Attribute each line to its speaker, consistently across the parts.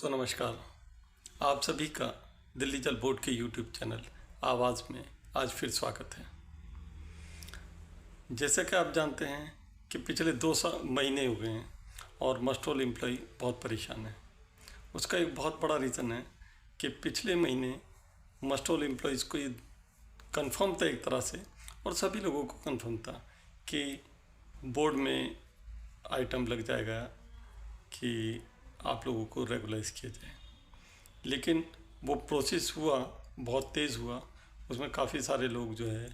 Speaker 1: नमस्कार। आप सभी का दिल्ली जल बोर्ड के यूट्यूब चैनल आवाज़ में आज फिर स्वागत है। जैसे कि आप जानते हैं कि पिछले 2 महीने हो गए हैं और मस्टोल एम्प्लॉय बहुत परेशान है। उसका एक बहुत बड़ा रीज़न है कि पिछले महीने मस्टोल एम्प्लॉयज़ को ये कन्फर्म था एक तरह से, और सभी लोगों को कन्फर्म था कि बोर्ड में आइटम लग जाएगा कि आप लोगों को रेगुलाइज किया जाए। लेकिन वो प्रोसेस हुआ, बहुत तेज़ हुआ। उसमें काफ़ी सारे लोग जो है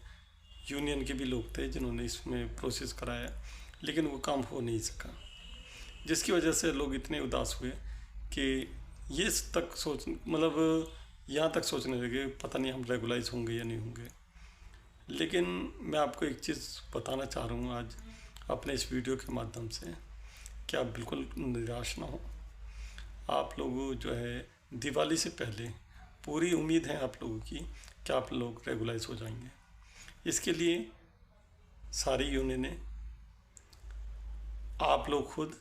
Speaker 1: यूनियन के भी लोग थे जिन्होंने इसमें प्रोसेस कराया, लेकिन वो काम हो नहीं सका, जिसकी वजह से लोग इतने उदास हुए कि ये तक यहाँ तक सोचने लगे पता नहीं हम रेगुलाइज होंगे या नहीं होंगे। लेकिन मैं आपको एक चीज़ बताना चाह रहा हूँ आज अपने इस वीडियो के माध्यम से कि आप बिल्कुल निराश ना हो। आप लोगों जो है दिवाली से पहले पूरी उम्मीद है आप लोगों की कि आप लोग रेगुलाइज हो जाएंगे। इसके लिए सारी यूनियनें, आप लोग खुद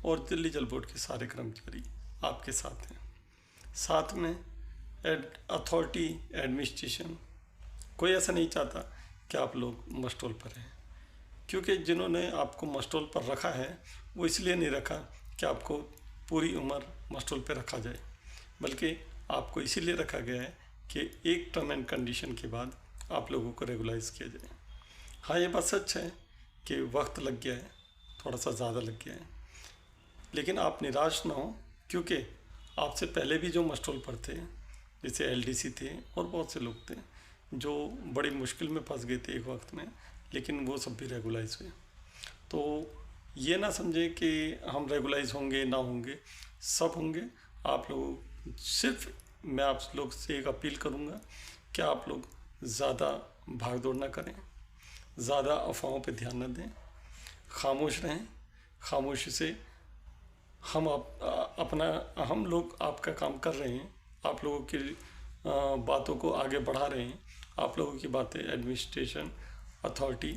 Speaker 1: और दिल्ली जल बोर्ड के सारे कर्मचारी आपके साथ हैं। साथ में अथॉरिटी, एडमिनिस्ट्रेशन, कोई ऐसा नहीं चाहता कि आप लोग मस्टोल पर रहें, क्योंकि जिन्होंने आपको मस्टोल पर रखा है वो इसलिए नहीं रखा कि आपको पूरी उम्र मस्टोल पर रखा जाए, बल्कि आपको इसीलिए रखा गया है कि एक टर्म एंड कंडीशन के बाद आप लोगों को रेगुलाइज किया जाए। हाँ, ये बात सच है कि वक्त लग गया है, थोड़ा सा ज़्यादा लग गया है, लेकिन आप निराश ना हो, क्योंकि आपसे पहले भी जो मस्टोल पर थे, जैसे एलडीसी थे और बहुत से लोग थे जो बड़ी मुश्किल में फंस गए थे एक वक्त में, लेकिन वो सब भी रेगुलाइज हुए। तो ये ना समझें कि हम रेगुलाइज होंगे ना होंगे, सब होंगे। आप लोग सिर्फ, मैं आप लोग से एक अपील करूँगा कि आप लोग ज़्यादा भाग दौड़ ना करें, ज़्यादा अफवाहों पे ध्यान न दें, खामोश रहें। खामोशी से हम लोग आपका काम कर रहे हैं, आप लोगों की बातों को आगे बढ़ा रहे हैं, आप लोगों की बातें एडमिनिस्ट्रेशन, अथॉरिटी,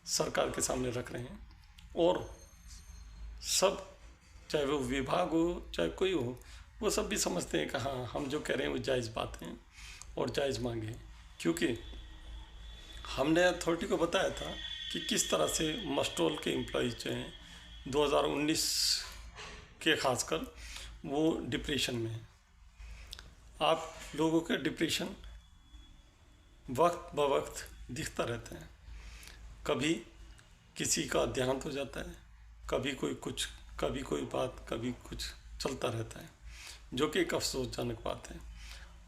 Speaker 1: सरकार के सामने रख रहे हैं, और सब, चाहे वो विभाग हो चाहे कोई हो, वो सब भी समझते हैं कि हाँ, हम जो कह रहे हैं वो जायज़ बात है और जायज़ मांगे हैं। क्योंकि हमने अथॉरिटी को बताया था कि किस तरह से मस्टोल के एम्प्लॉयज़ जो हैं 2019 के खासकर वो डिप्रेशन में हैं। आप लोगों के डिप्रेशन वक्त ब वक्त दिखता रहता है। कभी किसी का देहांत हो जाता है, कभी कोई कुछ, कभी कोई बात, कभी कुछ चलता रहता है, जो कि एक अफसोसजनक बात है।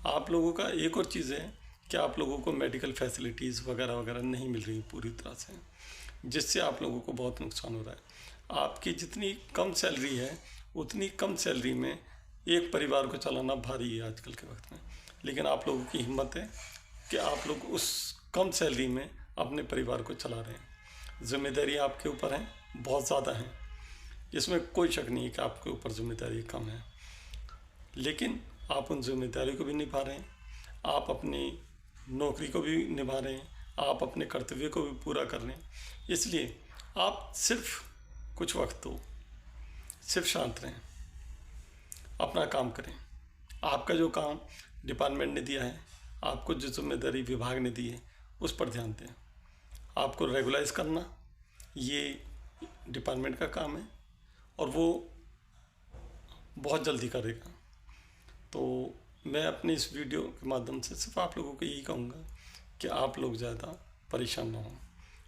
Speaker 1: आप लोगों का एक और चीज़ है कि आप लोगों को मेडिकल फैसिलिटीज़ वगैरह वगैरह नहीं मिल रही पूरी तरह से, जिससे आप लोगों को बहुत नुकसान हो रहा है। आपकी जितनी कम सैलरी है, उतनी कम सैलरी में एक परिवार को चलाना भारी है आजकल के वक्त में, लेकिन आप लोगों की हिम्मत है कि आप लोग उस कम सैलरी में अपने परिवार को चला रहे हैं। जिम्मेदारी आपके ऊपर है, बहुत ज़्यादा है, इसमें कोई शक नहीं है कि आपके ऊपर जिम्मेदारी कम है, लेकिन आप उन जिम्मेदारी को भी निभा रहे हैं, आप अपनी नौकरी को भी निभा रहे हैं, आप अपने कर्तव्य को भी पूरा कर रहे हैं। इसलिए आप सिर्फ कुछ वक्त तो सिर्फ शांत रहें, अपना काम करें। आपका जो काम डिपार्टमेंट ने दिया है, आपको जो जिम्मेदारी विभाग ने दी है, उस पर ध्यान दें। आपको रेगुलाइज करना ये डिपार्टमेंट का काम है और वो बहुत जल्दी करेगा। तो मैं अपनी इस वीडियो के माध्यम से सिर्फ आप लोगों को यही कहूँगा कि आप लोग ज़्यादा परेशान ना हों,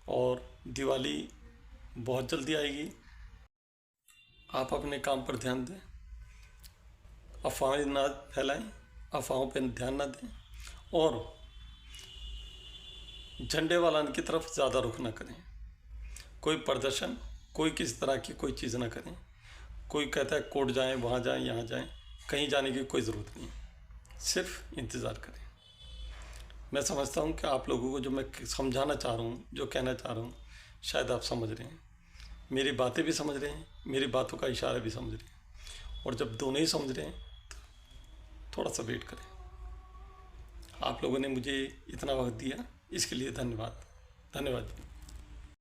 Speaker 1: और दिवाली बहुत जल्दी आएगी। आप अपने काम पर ध्यान दें, अफवाहें ना फैलाएं, अफवाहों पर ध्यान ना दें, और झंडे वालन की तरफ ज़्यादा रुख ना करें। कोई प्रदर्शन, कोई किसी तरह की कोई चीज़ ना करें। कोई कहता है कोर्ट जाएं, वहाँ जाएं, यहाँ जाएं, कहीं जाने की कोई ज़रूरत नहीं, सिर्फ इंतज़ार करें। मैं समझता हूँ कि आप लोगों को जो मैं समझाना चाह रहा हूँ, जो कहना चाह रहा हूँ, शायद आप समझ रहे हैं, मेरी बातें भी समझ रहे हैं, मेरी बातों का इशारा भी समझ रहे हैं, और जब दोनों ही समझ रहे हैं तो थोड़ा सा वेट करें। आप लोगों ने मुझे इतना वक्त दिया, इसके लिए धन्यवाद।